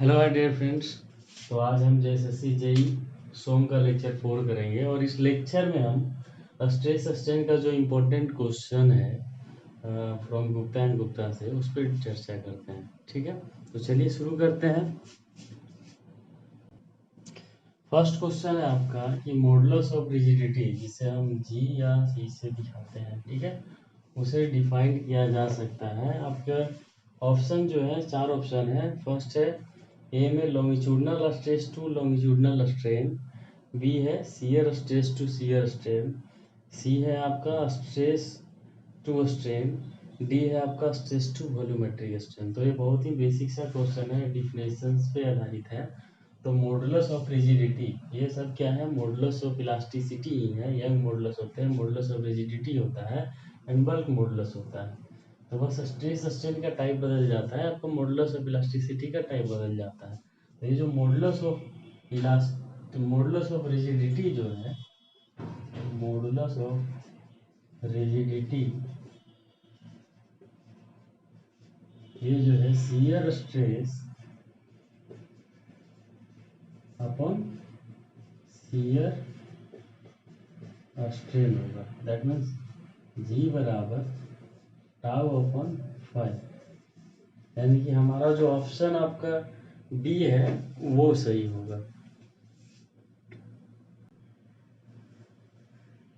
Hello my dear friends. तो आज हम जेएसएससी जेई सोम का लेक्चर 4 करेंगे और इस लेक्चर में हम स्ट्रेस स्ट्रेन का जो इम्पोर्टेंट क्वेश्चन है फ्रॉम गुप्ता एंड गुप्ता से उस पर चर्चा करते हैं। ठीक है, तो चलिए शुरू करते हैं। फर्स्ट क्वेश्चन है आपका कि मॉडुलस ऑफ रिजिडिटी, जिसे हम जी या सी से दिखाते हैं, ठीक है, उसे डिफाइन किया जा सकता है। आपका ऑप्शन जो है, चार ऑप्शन है। फर्स्ट है ए में longitudinal stress to longitudinal strain, B है shear stress to shear strain, C है आपका स्ट्रेस टू स्ट्रेन, डी है आपका स्ट्रेस टू वॉल्यूमेट्रिक स्ट्रेन। तो ये बहुत ही बेसिक सा क्वेश्चन है, डिफिनेशंस पे आधारित है। तो मॉडुलस ऑफ रिजिडिटी, ये सब क्या है? मॉडुलस ऑफ इलास्टिसिटी ही है। यंग मॉडुलस होते हैं, मॉडुलस ऑफ रिजिडिटी होता है एंड बल्क मॉडुलस होता है। तो बस स्ट्रेस स्ट्रेन का टाइप बदल जाता है, आपका मॉडुलस ऑफ इलास्टिसिटी का टाइप बदल जाता है। तो ये जो मॉडुलस ऑफ रिजिडिटी जो है, मॉडुलस ऑफ रिजिडिटी, ये जो है shear stress upon shear strain होगा। दैट मीन्स जी बराबर टाउ अपॉन फाइव, यानी कि हमारा जो ऑप्शन आपका बी है वो सही होगा।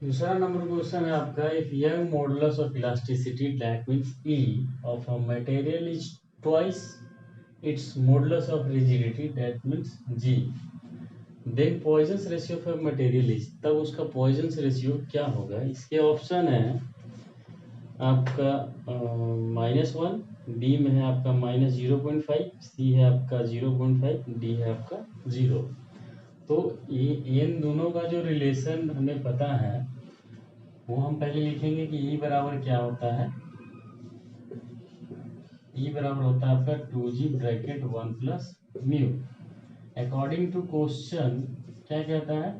दूसरा नंबर क्वेश्चन है आपका, if Young modulus of elasticity that means E of a material is twice its modulus of rigidity that means G, then Poisson's ratio of material is, तब उसका पॉइजन्स रेशियो क्या होगा? इसके ऑप्शन है आपका -1, B में है आपका -0.5, सी है आपका 0.5, डी है आपका 0। तो ये इन दोनों का जो रिलेशन हमें पता है वो हम पहले लिखेंगे कि ई बराबर क्या होता है। ई बराबर होता है आपका 2g bracket 1 plus mu. According to question क्या कहता है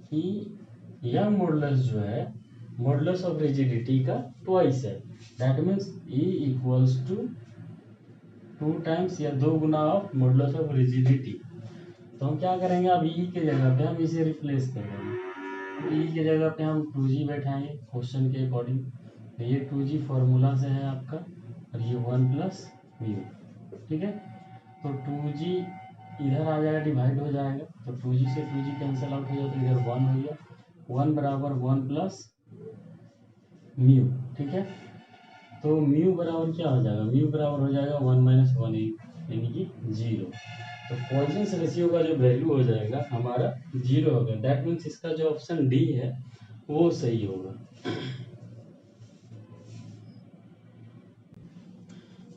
कि यंग मॉडुलस जो है मॉडुलस ऑफ रिजिडिटी का ट्वाइस है। That means E equals to 2 times या 2 गुना ऑफ मॉडुलस ऑफ रिजिडिटी। तो हम क्या करेंगे, अब ई के जगह पे हम इसे रिप्लेस कर देंगे। ई के जगह पे हम 2g बैठाएंगे क्वेश्चन के अकॉर्डिंग। तो ये 2g फॉर्मूला से है आपका और ये 1 प्लस म्यू। ठीक है, तो 2g इधर आ जाएगा, डिवाइड हो जाएगा, तो 2g से 2g कैंसिल आउट हो जाए तो इधर 1 हो गया। 1 बराबर 1 प्लस म्यू। ठीक है, तो म्यू बराबर क्या हो जाएगा? म्यू बराबर हो जाएगा 1 माइनस 1 यानी कि 0। तो पॉइजन्स रेशियो का जो वैल्यू हो जाएगा हमारा 0 होगा। दैट मीन्स इसका जो ऑप्शन डी है वो सही होगा।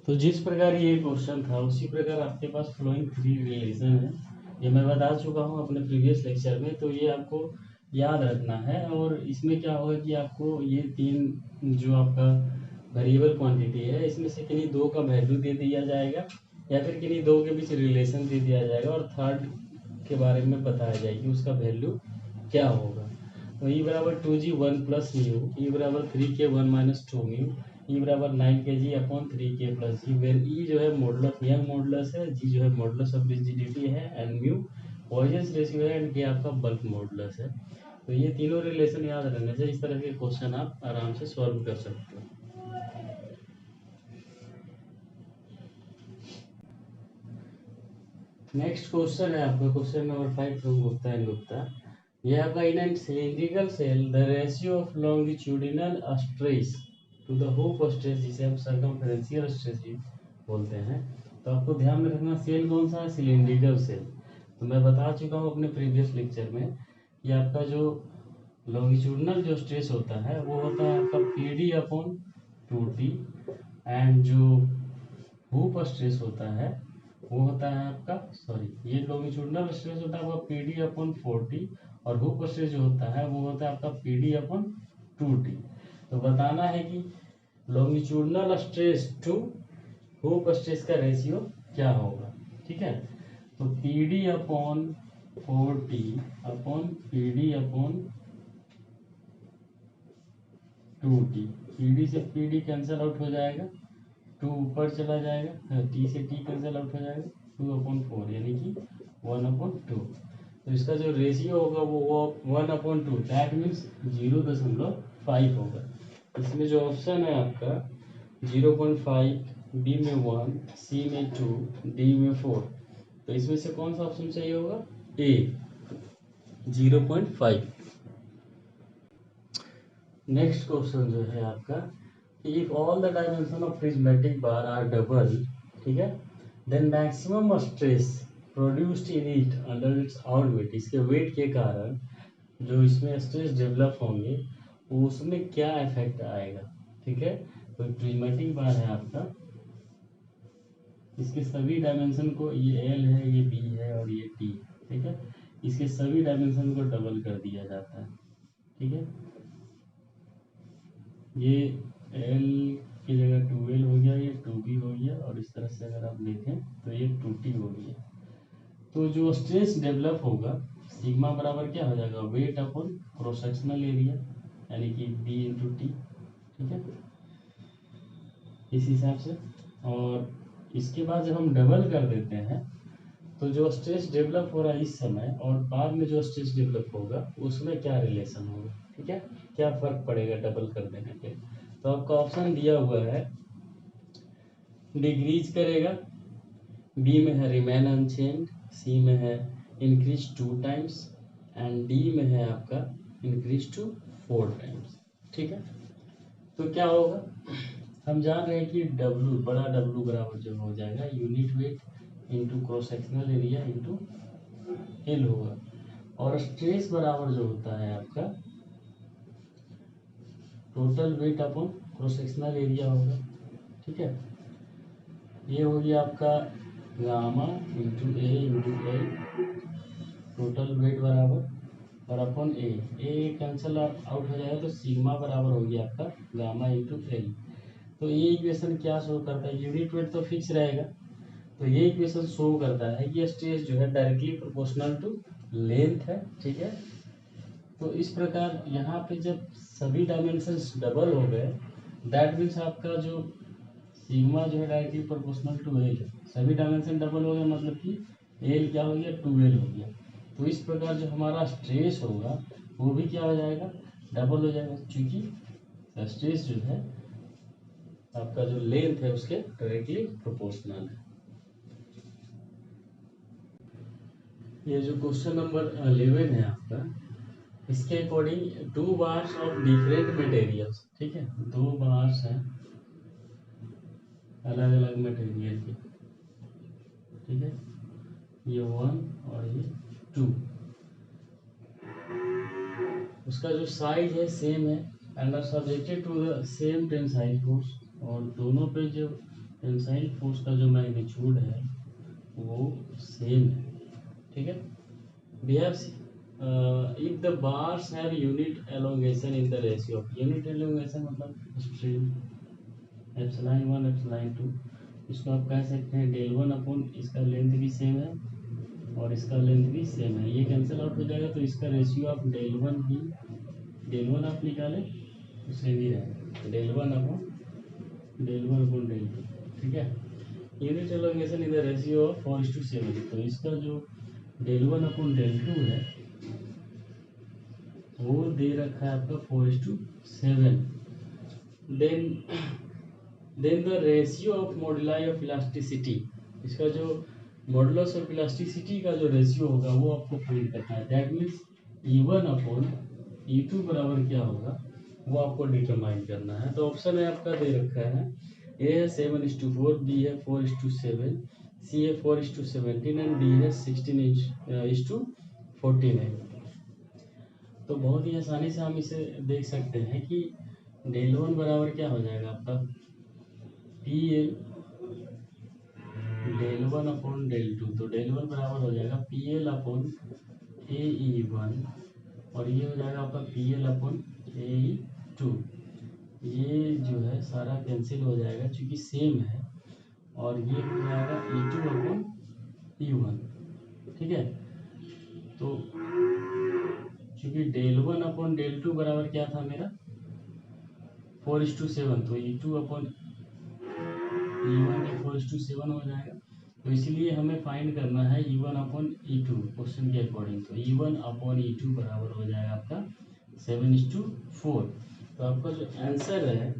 तो जिस प्रकार ये क्वेश्चन था उसी प्रकार आपके पास फ्लोइंग थ्री रिलेशन है, ये मैं बता चुका हूँ अपने प्रीवियस लेक्चर में। तो ये आपको याद रखना है। और इसमें क्या होगा कि आपको ये तीन जो आपका वेरिएबल क्वांटिटी है इसमें से किन्हीं दो का वैल्यू दे दिया जाएगा या फिर किन्हीं दो के बीच रिलेशन दे दिया जाएगा और थर्ड के बारे में बताया जाएगा कि उसका वैल्यू क्या होगा। तो ई बराबर 2g 1 प्लस म्यू, ई बराबर 3k 1 माइनस 2 म्यू, ई बराबर 9kg upon 3k plus G, where E जो है मॉडुलस यंग मॉडुलस है, जी जो है मॉडुलस ऑफ रिजिडिटी है एंड म्यू पॉइजन्स रेशियो है एंड के आपका बल्क मॉडुलस है। तो ये तीनों रिलेशन याद रहने से इस तरह के क्वेश्चन आप आराम से सॉल्व कर सकते हो। नेक्स्ट क्वेश्चन है आपका question number 5 from Gupta and Gupta. ये आपका in and cylindrical shell the ratio of longitudinal stress to the hoop stress, जिसे हम सर्कमफेरेंशियल स्ट्रेस बोलते हैं। तो आपको ध्यान में रखना सेल कौन सा है? Cylindrical shell. तो मैं बता चुका हूँ अपने प्रीवियस लेक्चर में कि आपका जो लॉन्गिट्यूडिनल जो स्ट्रेस होता है वो होता है आपका PD अपॉन 2T एंड जो हुप स्ट्रेस होता है वो होता है आपका, सॉरी, ये लॉन्गिट्यूडिनल स्ट्रेस होता है आपका PD अपॉन 4T और हुप स्ट्रेस जो होता है वो होता है आपका PD अपॉन 2T। तो बताना है कि longitudinal stress to hoop stress का रेशियो क्या होगा। ठीक है, तो PD upon 4T upon PD upon 2T, PD से PD कैंसिल आउट हो जाएगा, 2 ऊपर चला जाएगा, T से T कैंसिल आउट हो जाएगा, 2/4 यानी कि 1/2। तो इसका जो रेशियो होगा वो 1/2, दैट मीन्स 0.5 होगा। इसमें जो ऑप्शन है आपका 0.5, बी में 1, सी में 2, डी में 4, तो इसमें से कौन सा ऑप्शन सही होगा? ए, 0.5। नेक्स्ट क्वेश्चन जो है आपका, if all the dimension of prismatic bar are double, ठीक है, then maximum stress produced in it under its own weight, इसके वेट के कारण जो इसमें स्ट्रेस डेवलप होंगे उसमें क्या इफेक्ट आएगा। ठीक है, तो प्रिज्मेटिक बार है आपका, इसके सभी डायमेंशन को, ये एल है, ये बी है और ये टी, ठीक है, इसके सभी डायमेंशन को डबल कर दिया जाता है। ठीक है, ये एल की जगह 2l हो गया, ये 2b हो गया, और इस तरह से अगर आप देखें तो ये 2t हो गया। तो जो स्ट्रेस डेवलप होगा सिग्मा बराबर क्या हो जाएगा? Weight upon cross sectional area, यानी कि b इंटू टी। ठीक है, इस हिसाब से। और इसके बाद जब हम डबल कर देते हैं तो जो स्ट्रेस डेवलप हो रहा है इस समय और बाद में जो स्ट्रेस डेवलप होगा उसमें क्या रिलेशन होगा। ठीक है, क्या फर्क पड़ेगा डबल कर देने पे? तो आपका ऑप्शन दिया हुआ है, डिक्रीज करेगा, बी में है रिमेन अनचेंज, सी में है इंक्रीज 2 टाइम्स, एंड डी में है आपका इंक्रीज टू 4 टाइम्स। ठीक है, तो क्या होगा, हम जान रहे हैं कि डब्लू, बड़ा डब्लू बराबर जो हो जाएगा unit weight into cross sectional area into L होगा, और स्ट्रेस बराबर जो होता है आपका total weight upon cross sectional area होगा। ठीक है, ये हो गया आपका गामा इंटू ए इंटू एल, टोटल वेट बराबर, और अपॉन ए कैंसिल आउट हो जाएगा, तो सिग्मा बराबर हो गया आपका गामा इंटू एल। तो ये इक्वेशन क्या शो करता है? यूनिट वेट तो फिक्स रहेगा, तो ये इक्वेशन शो करता है कि स्ट्रेस जो है डायरेक्टली प्रोपोर्शनल टू लेंथ है। ठीक है, तो इस प्रकार यहाँ पे जब सभी डायमेंशंस डबल हो गए, दैट मीन्स आपका जो सिग्मा जो है डायरेक्टली प्रोपोर्शनल टू एल है, सभी डायमेंशन डबल हो गए, मतलब कि एल क्या हो गया? 2l हो गया। तो इस प्रकार जो हमारा स्ट्रेस होगा वो भी क्या हो जाएगा? डबल हो जाएगा, क्योंकि स्ट्रेस जो है आपका जो लेंथ है उसके डायरेक्टली प्रोपोर्शनल है। ये जो क्वेश्चन नंबर 11 है आपका, इसके according 2 bars of different materials, ठीक है, 2 बार्स हैं अलग अलग मटेरियल के। ठीक है, ये 1 और ये 2, उसका जो साइज है सेम है and are subjected to the same tensile force, और दोनों पे जो टेंसाइल फोर्स का जो मैग्नीट्यूड है वो सेम है। ठीक है, we have if the bars have unit elongation in the ratio of, unit elongation मतलब स्ट्रेन एप्सिलॉन 1 एप्सिलॉन 2, इसको आप कह सकते हैं डेल 1 अपॉन, इसका लेंथ भी सेम है और इसका लेंथ भी सेम है, ये कैंसिल आउट हो जाएगा, तो इसका रेशियो ऑफ डेल 1 भी, डेल 1 आप निकालें तो सेम ही रहेगा, डेल 1 अपॉन डेल 2। ठीक है, unit elongation in the ratio of 4:7, तो इसका जो डेल 1 अपॉन डेल 2 है वो दे रखा है आपका 4:7। Then the ratio of moduli of elasticity, इसका जो मॉडुलस ऑफ इलास्टिसिटी का जो रेशियो होगा वो आपको फाइंड करना है, that means E1 upon E2 बराबर क्या होगा वो आपको डिटरमाइन करना है। तो ऑप्शन है आपका दे रखा है, ए है 7:4, बी है 4:7, सी है 4:17 एंड डी है 16:14 है। तो बहुत ही आसानी से हम इसे देख सकते हैं कि डेल 1 बराबर क्या हो जाएगा आपका P L del 1 upon del 2, तो डेल 1 बराबर हो जाएगा P L upon A E 1, और ये हो जाएगा आपका P L upon A E 2। ये जो है सारा कैंसिल हो जाएगा क्योंकि सेम है, और ये हो जाएगा E2 अपॉन E1। ठीक है, तो क्योंकि डेल 1 अपॉन डेल 2 बराबर क्या था मेरा 4:7, तो E2 अपॉन E1 4:7 हो जाएगा, तो इसलिए हमें फाइंड करना है E1 अपॉन E2 क्वेश्चन के अकॉर्डिंग। तो E1 अपॉन E2 बराबर हो जाएगा आपका 7:4। तो आपका जो आंसर है,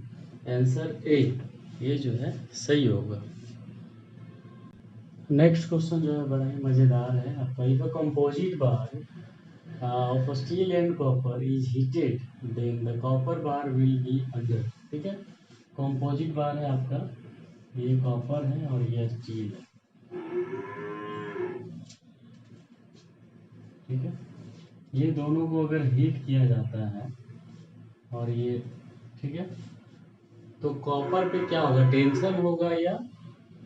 आंसर ए, ये जो है सही होगा। नेक्स्ट क्वेश्चन जो है बड़ा ही मज़ेदार है आपका। If a composite bar of steel and copper is heated then the copper bar will be under. ठीक है, कंपोजिट बार है आपका, ये कॉपर है और ये स्टील है। ठीक है, ये दोनों को अगर हीट किया जाता है और ये, ठीक है, तो कॉपर पे क्या होगा, टेंशन होगा या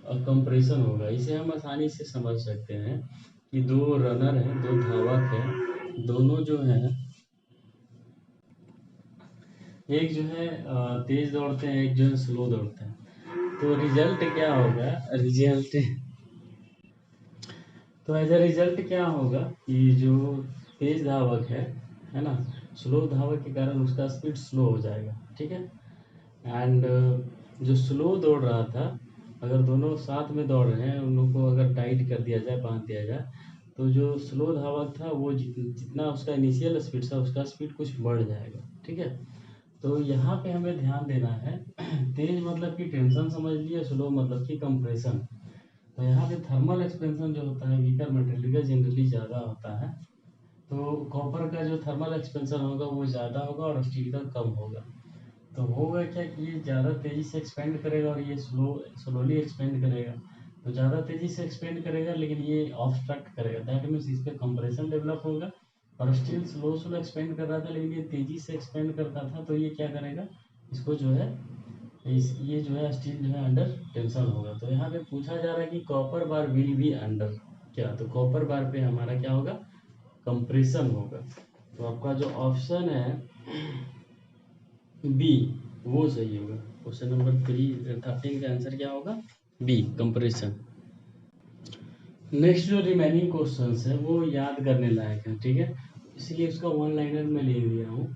कंप्रेशन होगा। इसे हम आसानी से समझ सकते हैं कि दो रनर हैं, दो धावक हैं, दोनों जो हैं, एक जो है तेज दौड़ते हैं, एक जो है स्लो दौड़ते हैं। तो रिजल्ट क्या होगा, रिजल्ट, तो एज अ रिजल्ट क्या होगा कि जो तेज धावक है ना, स्लो धावक के कारण उसका स्पीड स्लो हो जाएगा। ठीक है, एंड जो स्लो दौड़ रहा था, अगर दोनों साथ में दौड़ रहे हैं, उन लोगों को अगर टाइट कर दिया जाए, बांध दिया जाए, तो जो स्लो धावक था वो जितना उसका इनिशियल स्पीड था, उसका स्पीड कुछ बढ़ जाएगा। ठीक है, तो यहाँ पे हमें ध्यान देना है, तेज मतलब कि टेंशन समझ लिए, स्लो मतलब कि कंप्रेशन। तो यहाँ पे थर्मल एक्सपेंशन जो होता है वीकर मटेरियल का जनरली ज़्यादा होता है। तो कॉपर का जो थर्मल एक्सपेंशन होगा वो ज़्यादा होगा और स्टील का कम होगा। तो होगा क्या कि ये ज़्यादा तेज़ी से एक्सपेंड करेगा और ये स्लोली एक्सपेंड करेगा। तो ज़्यादा तेज़ी से एक्सपेंड करेगा लेकिन ये ऑब्स्ट्रक्ट करेगा, दैट मीन्स इस पर कंप्रेशन डेवलप होगा। और स्टील स्लो एक्सपेंड कर रहा था लेकिन ये तेज़ी से एक्सपेंड करता था, तो ये क्या करेगा, इसको जो है ये जो है स्टील जो है अंडर टेंशन होगा। तो यहाँ पे पूछा जा रहा है कि copper bar will be under क्या, तो कॉपर बार पे हमारा क्या होगा, कंप्रेशन होगा। तो आपका जो ऑप्शन है बी, वो सही होगा। क्वेश्चन नंबर 13 का आंसर क्या होगा, बी, कंप्रेशन। नेक्स्ट जो रिमेनिंग क्वेश्चंस है वो याद करने लायक है। ठीक है, इसलिए उसका वन लाइनर में ले लिया हूँ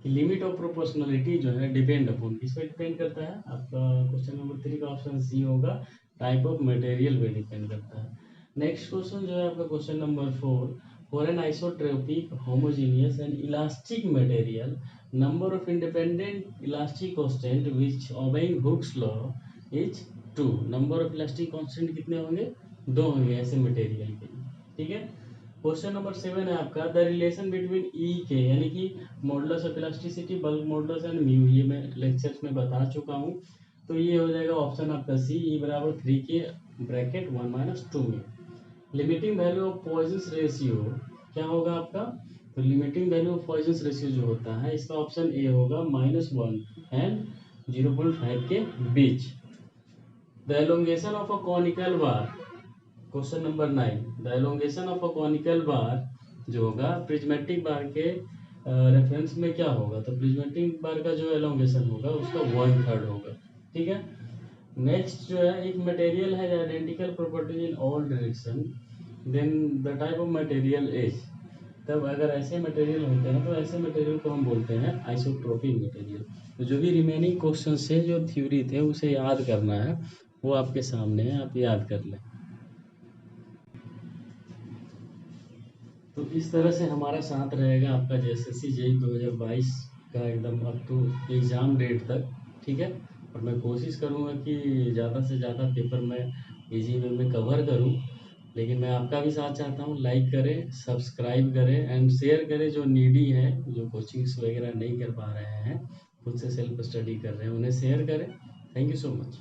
कि लिमिट ऑफ प्रोपोर्शनलिटी जो है डिपेंड अपॉन, किस पे डिपेंड करता है, आपका क्वेश्चन नंबर 3 का ऑप्शन सी होगा, टाइप ऑफ मटेरियल पे डिपेंड करता है। नेक्स्ट क्वेश्चन जो है आपका question number 4, for an isotropic homogeneous and elastic material number of independent elastic constant which obeying Hooke's law is 2। Number of elastic constant कितने होंगे, 2 होंगे ऐसे मटेरियल के। ठीक है, क्वेश्चन नंबर 7 है आपका, द रिलेशन बिटवीन ई के, यानी कि modulus of elasticity, bulk modulus and mu, ये मैं लेक्चर्स में बता चुका हूँ। तो ये हो जाएगा ऑप्शन आपका सी, ई बराबर 3 के ब्रैकेट 1 - 2 में। Limiting value of Poisson's ratio क्या होगा आपका, तो limiting value of Poisson's ratio जो होता है इसका ऑप्शन ए होगा -1 एंड 0.5 के बीच। The elongation of a conical bar, question number 9, the elongation of a conical bar जो होगा प्रिज्मेटिक बार के रेफरेंस में क्या होगा, तो प्रिज्मेटिक बार का जो एलोंगेशन होगा उसका 1/3 होगा। ठीक है, नेक्स्ट जो है, एक मटेरियल है identical properties in all direction then the type of material is, तब अगर ऐसे मटेरियल होते हैं तो ऐसे मटेरियल को हम बोलते हैं आइसोट्रोपिक मटेरियल। तो जो भी रिमेनिंग क्वेश्चन से जो थ्योरी थे उसे याद करना है, वो आपके सामने है, आप याद कर लें। तो इस तरह से हमारा साथ रहेगा आपका JSSC JEE 2022 का एकदम अप टू एग्ज़ाम डेट तक। ठीक है, और मैं कोशिश करूँगा कि ज़्यादा से ज़्यादा पेपर मैं इजी वे में कवर करूँ, लेकिन मैं आपका भी साथ चाहता हूँ। लाइक करें, सब्सक्राइब करें एंड शेयर करें, जो नीडी है, जो कोचिंग्स वगैरह नहीं कर पा रहे हैं, खुद से सेल्फ स्टडी कर रहे हैं, उन्हें शेयर करें। Thank you so much.